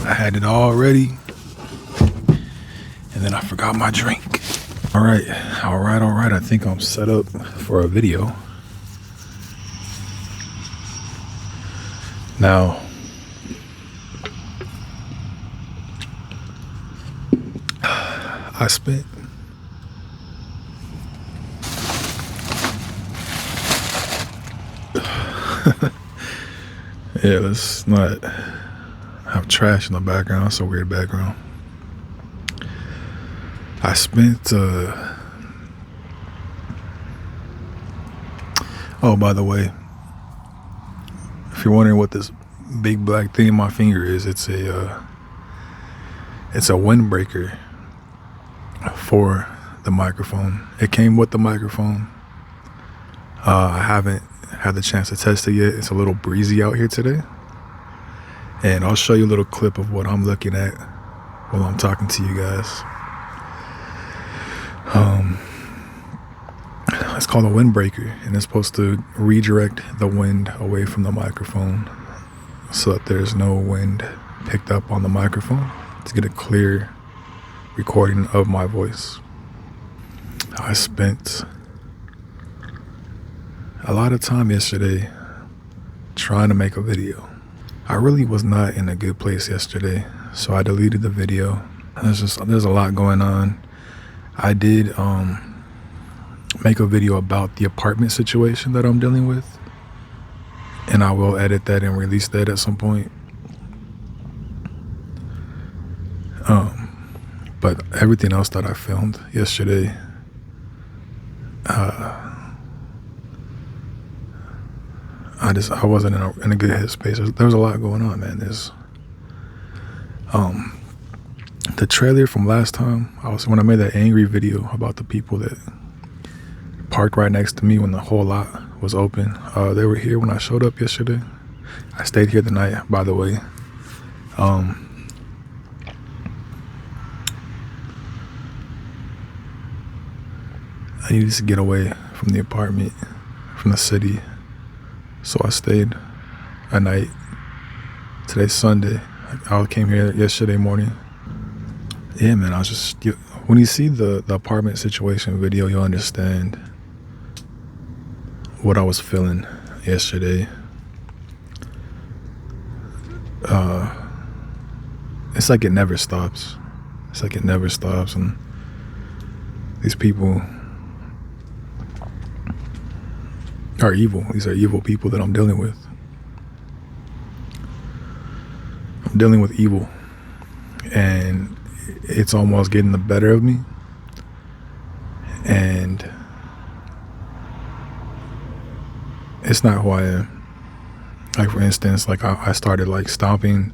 I had it all ready, and then I forgot my drink. All right. I think I'm set up for a video. Now, I spent yeah, let's not have trash in the background. It's a weird background. I spent oh, by the way, if you're wondering what this big black thing in my finger is, it's a windbreaker for the microphone. It came with the microphone. I haven't had the chance to test it yet. It's a little breezy out here today, and I'll show you a little clip of what I'm looking at while I'm talking to you guys. It's called a windbreaker, and it's supposed to redirect the wind away from the microphone so that there's no wind picked up on the microphone, to get a clear recording of my voice. I spent a lot of time yesterday trying to make a video. I really was not in a good place yesterday, so I deleted the video. There's a lot going on. I did make a video about the apartment situation that I'm dealing with, and I will edit that and release that at some point. But everything else that I filmed yesterday, I wasn't in a good headspace. There was a lot going on, man. There's the trailer from last time. When I made that angry video about the people that parked right next to me when the whole lot was open. They were here when I showed up yesterday. I stayed here the night, by the way. I needed to get away from the apartment, from the city, so I stayed a night. Today's Sunday. I came here yesterday morning. Yeah, man, when you see the apartment situation video, you'll understand what I was feeling yesterday. It's like it never stops. And these people are evil. These are evil people that I'm dealing with. I'm dealing with evil, and it's almost getting the better of me. And it's not who I am. Like, for instance, like I started like stomping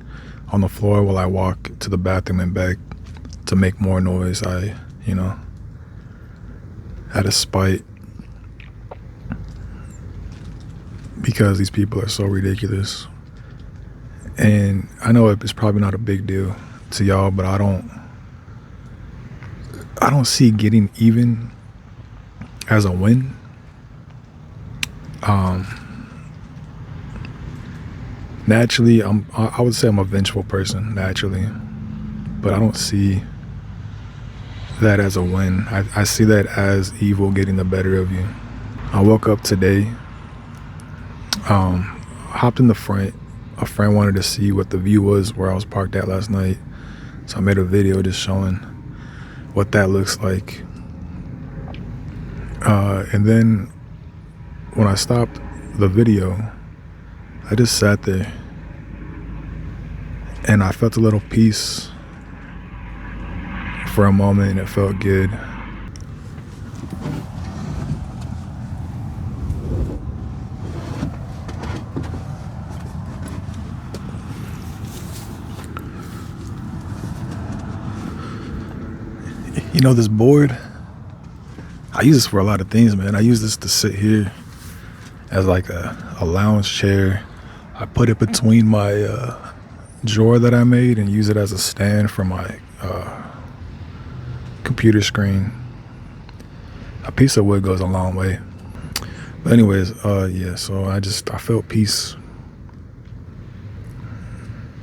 on the floor while I walk to the bathroom and back to make more noise. I had a spite because these people are so ridiculous. And I know it's probably not a big deal to y'all, but I don't see getting even as a win. Naturally, I would say I'm a vengeful person, naturally, but I don't see that as a win. I see that as evil getting the better of you. I woke up today, hopped in the front. A friend wanted to see what the view was where I was parked at last night, so I made a video just showing what that looks like. And then when I stopped the video, I just sat there and I felt a little peace for a moment, and it felt good. You know, this board, I use this for a lot of things, man. I use this to sit here as like a lounge chair. I put it between my drawer that I made and use it as a stand for my computer screen. A piece of wood goes a long way. But anyways, yeah, so I felt peace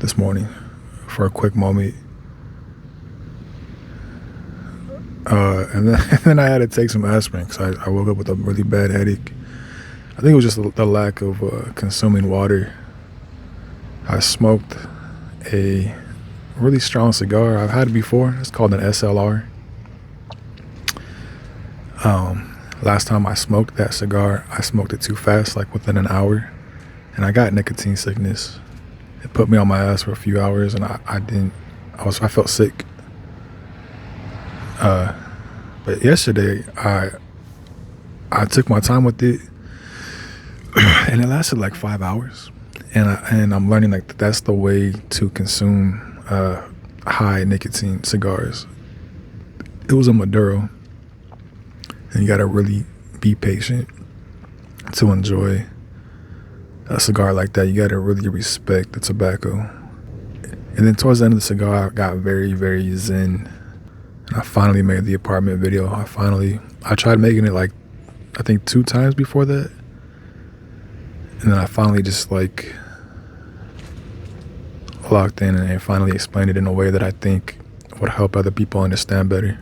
this morning for a quick moment. And then, and then I had to take some aspirin because I woke up with a really bad headache. I think it was just the lack of consuming water. I smoked a really strong cigar. I've had it before. It's called an SLR. Last time I smoked that cigar, I smoked it too fast, like within an hour, and I got nicotine sickness. It put me on my ass for a few hours, and I felt sick. But yesterday, I took my time with it, and it lasted like 5 hours. And I'm learning like that's the way to consume high nicotine cigars. It was a Maduro, and you gotta really be patient to enjoy a cigar like that. You gotta really respect the tobacco. And then towards the end of the cigar, I got very, very zen. And I finally made the apartment video. I tried making it like, I think 2 times before that. And then I finally just like locked in and finally explained it in a way that I think would help other people understand better.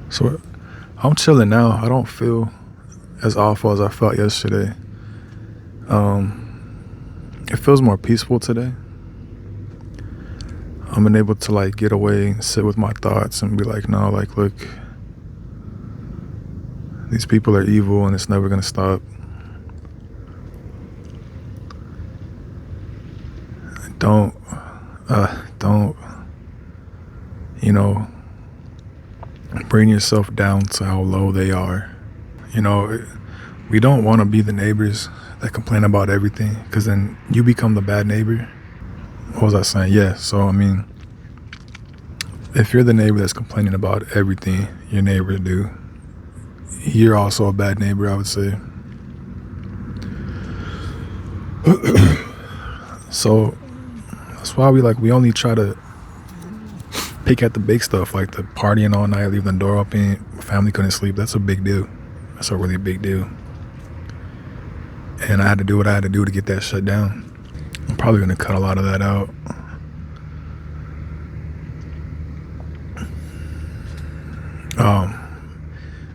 So I'm chilling now. I don't feel as awful as I felt yesterday. It feels more peaceful today. I'm able to like get away and sit with my thoughts and be like, no, like, look, these people are evil and it's never gonna stop. Don't, bring yourself down to how low they are. We don't want to be the neighbors that complain about everything, because then you become the bad neighbor. What was I saying? Yeah, so I mean, if you're the neighbor that's complaining about everything your neighbors do, you're also a bad neighbor, I would say. So that's why we only try to pick at the big stuff, like the partying all night, leaving the door open, family couldn't sleep. That's a big deal. That's a really big deal. And I had to do what I had to do to get that shut down. I'm probably gonna cut a lot of that out.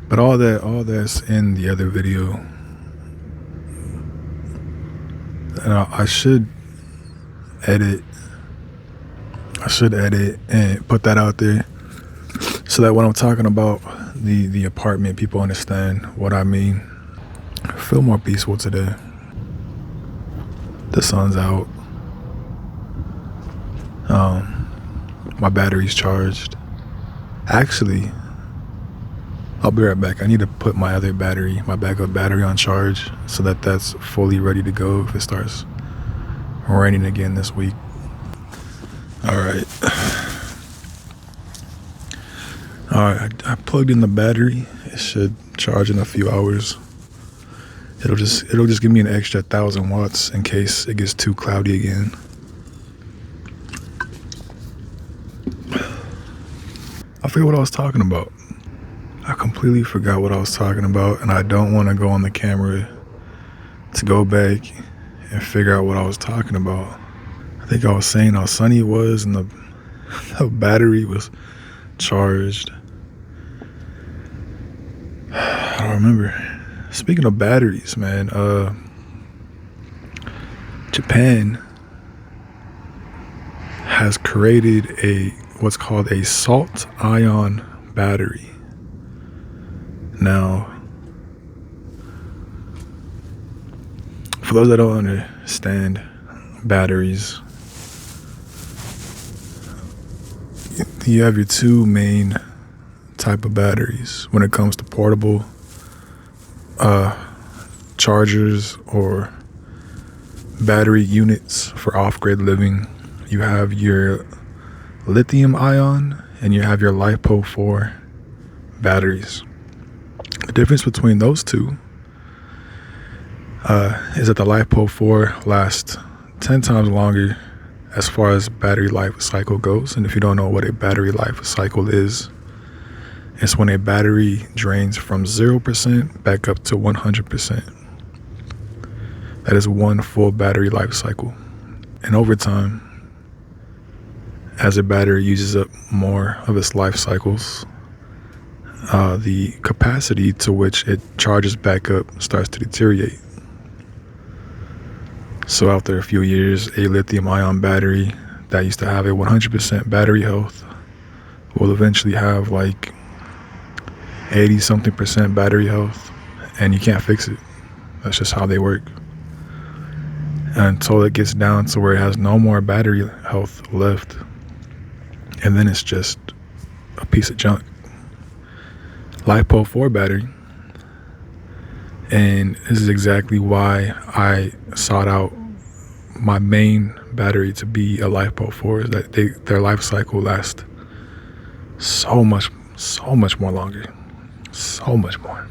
But all that's in the other video. And I should edit and put that out there so that when I'm talking about the apartment, people understand what I mean. I feel more peaceful today. The sun's out. My battery's charged. Actually, I'll be right back. I need to put my backup battery on charge so that that's fully ready to go if it starts raining again this week. All right, I plugged in the battery. It should charge in a few hours. It'll just give me an extra 1,000 watts in case it gets too cloudy again. I forget what I was talking about. I completely forgot what I was talking about, and I don't want to go on the camera to go back and figure out what I was talking about. I think I was saying how sunny it was and the battery was charged. I don't remember. Speaking of batteries, man, Japan has created what's called a salt ion battery. Now, for those that don't understand batteries, you have your 2 main type of batteries when it comes to portable chargers or battery units for off-grid living. You have your lithium ion and you have your LiPo4 batteries. The difference between those two is that the LiPo4 lasts 10 times longer as far as battery life cycle goes. And if you don't know what a battery life cycle is, it's when a battery drains from 0% back up to 100%. That is one full battery life cycle. And over time, as a battery uses up more of its life cycles, the capacity to which it charges back up starts to deteriorate. So after a few years, a lithium-ion battery that used to have a 100% battery health will eventually have like 80-something% battery health, and you can't fix it. That's just how they work. Until it gets down to where it has no more battery health left, and then it's just a piece of junk. LiPo4 battery. And this is exactly why I sought out my main battery to be a LiPo4, is that their life cycle lasts so much more longer. So much more.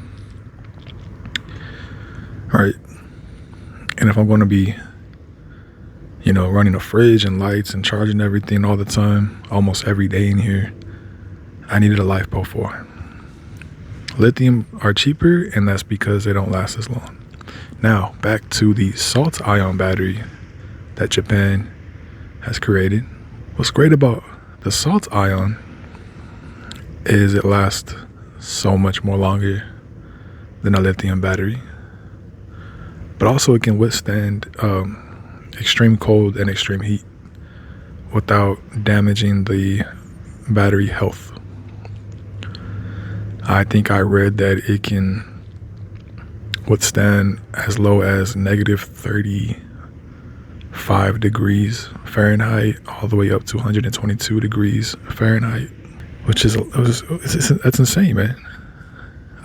All right. And if I'm going to be, running a fridge and lights and charging everything all the time, almost every day in here, I needed a LiPo4. Lithium are cheaper, and that's because they don't last as long. Now, back to the salt-ion battery that Japan has created. What's great about the salt-ion is it lasts so much more longer than a lithium battery. But also it can withstand extreme cold and extreme heat without damaging the battery health. I think I read that it can withstand as low as negative 35 degrees Fahrenheit all the way up to 122 degrees Fahrenheit, which is that's insane, man.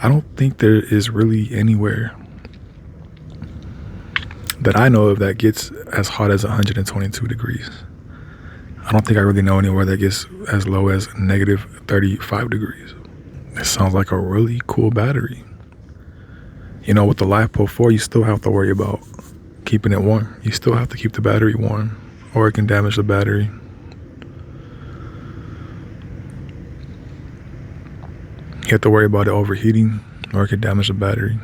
I don't think there is really anywhere that I know of that gets as hot as 122 degrees. I don't think I really know anywhere that gets as low as negative 35 degrees. It sounds like a really cool battery. With the LiPo4, you still have to worry about keeping it warm. You still have to keep the battery warm, or it can damage the battery. You have to worry about it overheating, or it can damage the battery.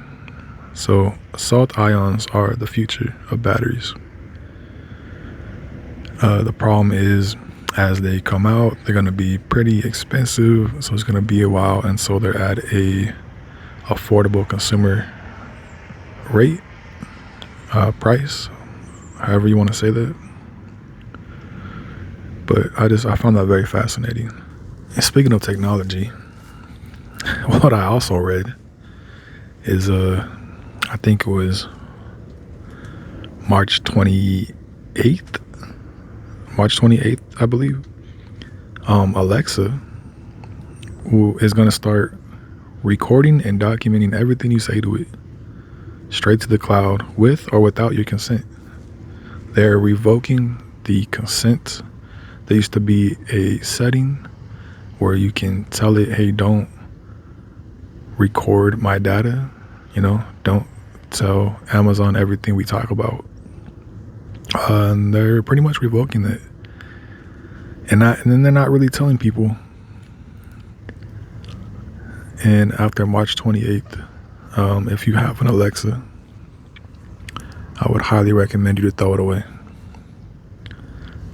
So salt ions are the future of batteries. The problem is, as they come out, they're going to be pretty expensive, so it's going to be a while until they're at a affordable consumer rate, price, however you want to say that. But I found that very fascinating. And speaking of technology, what I also read is I think it was March 28th, I believe. Alexa is going to start recording and documenting everything you say to it straight to the cloud with or without your consent. They're revoking the consent. There used to be a setting where you can tell it, hey, don't record my data, don't tell Amazon everything we talk about. And they're pretty much revoking that. And then they're not really telling people. And after March 28th, if you have an Alexa, I would highly recommend you to throw it away,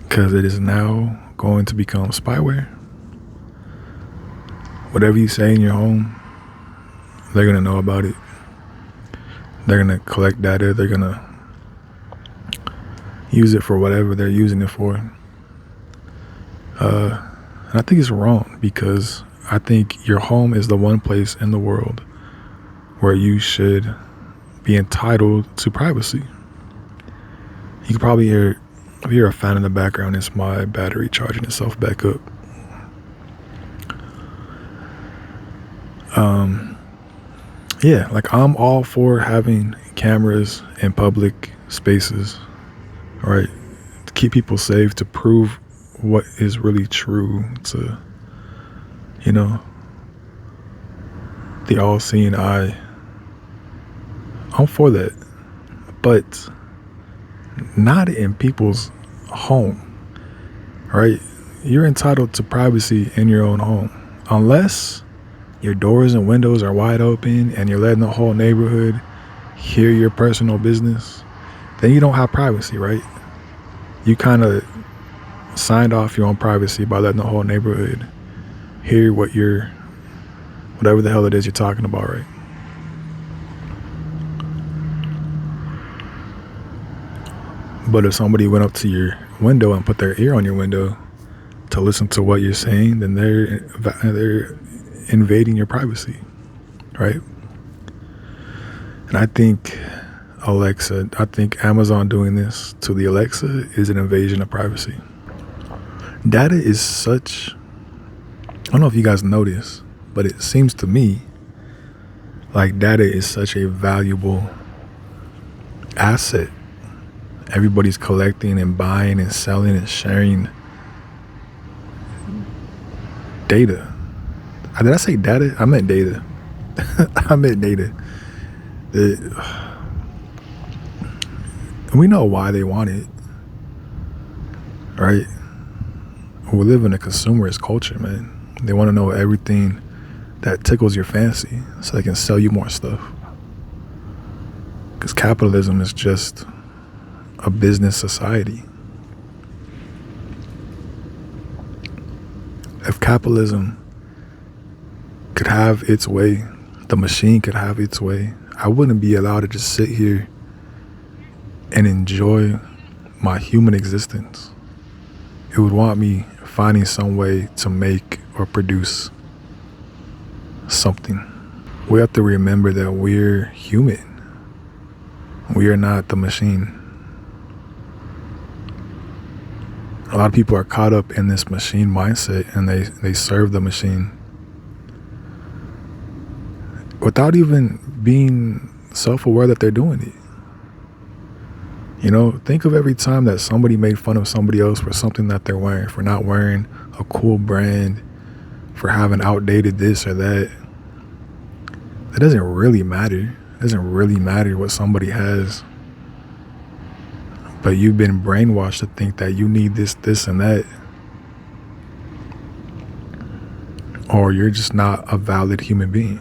because it is now going to become spyware. Whatever you say in your home, they're going to know about it. They're going to collect data. They're going to use it for whatever they're using it for. And I think it's wrong, because I think your home is the one place in the world where you should be entitled to privacy. You can probably hear, if you're a fan in the background, it's my battery charging itself back up. Yeah, like I'm all for having cameras in public spaces, right? To keep people safe, to prove what is really true, to, the all-seeing eye. I'm for that, but not in people's home, right? You're entitled to privacy in your own home, unless your doors and windows are wide open and you're letting the whole neighborhood hear your personal business. Then you don't have privacy, right? You kind of signed off your own privacy by letting the whole neighborhood hear whatever the hell it is you're talking about, right? But if somebody went up to your window and put their ear on your window to listen to what you're saying, then they're invading your privacy, right? And I think Amazon doing this to the Alexa is an invasion of privacy. Data is I don't know if you guys know this, but it seems to me like data is such a valuable asset. Everybody's collecting and buying and selling and sharing data. Did I say data? I meant data. I meant data. We know why they want it, right? We live in a consumerist culture, man. They want to know everything that tickles your fancy so they can sell you more stuff. Because capitalism is just a business society. If capitalism could have its way, the machine could have its way, I wouldn't be allowed to just sit here and enjoy my human existence. It would want me finding some way to make or produce something. We have to remember that we're human. We are not the machine. A lot of people are caught up in this machine mindset and they serve the machine without even being self-aware that they're doing it. You know, think of every time that somebody made fun of somebody else for something that they're wearing, for not wearing a cool brand, for having outdated this or that. It doesn't really matter. It doesn't really matter what somebody has. But you've been brainwashed to think that you need this, and that. Or you're just not a valid human being.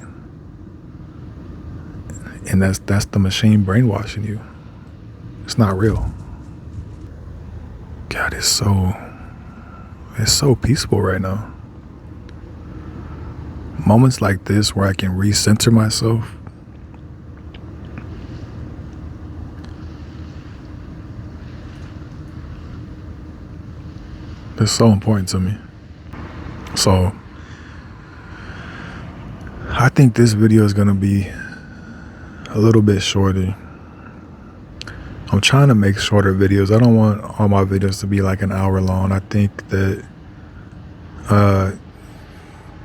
And that's the machine brainwashing you. It's not real. God, it's so peaceful right now. Moments like this where I can recenter myself. It's so important to me. So I think this video is gonna be a little bit shorter. I'm trying to make shorter videos. I don't want all my videos to be like an hour long. I think that the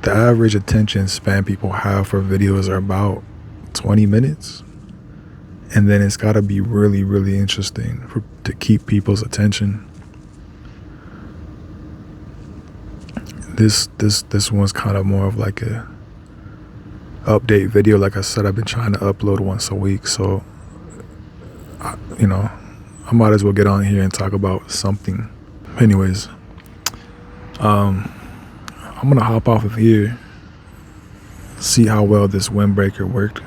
average attention span people have for videos are about 20 minutes. And then it's got to be really, really interesting to keep people's attention. This one's kind of more of like a update video. Like I said, I've been trying to upload once a week. So, I might as well get on here and talk about something. Anyways, I'm going to hop off of here, see how well this windbreaker worked,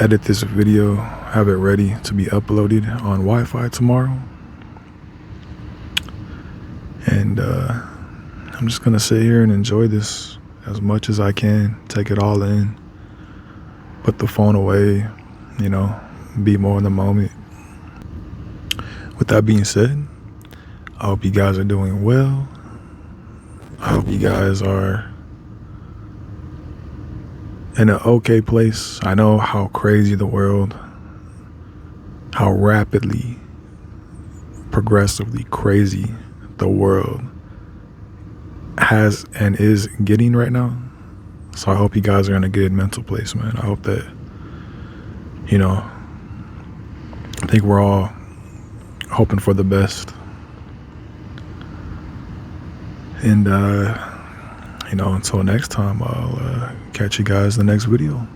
edit this video, have it ready to be uploaded on Wi-Fi tomorrow. And I'm just going to sit here and enjoy this as much as I can, take it all in, put the phone away, be more in the moment. With that being said, I hope you guys are doing well. I hope you guys are in an okay place. I know how crazy the world, how rapidly, progressively crazy the world has and is getting right now. So I hope you guys are in a good mental place, man. I hope that, I think we're all hoping for the best. And, until next time, I'll catch you guys in the next video.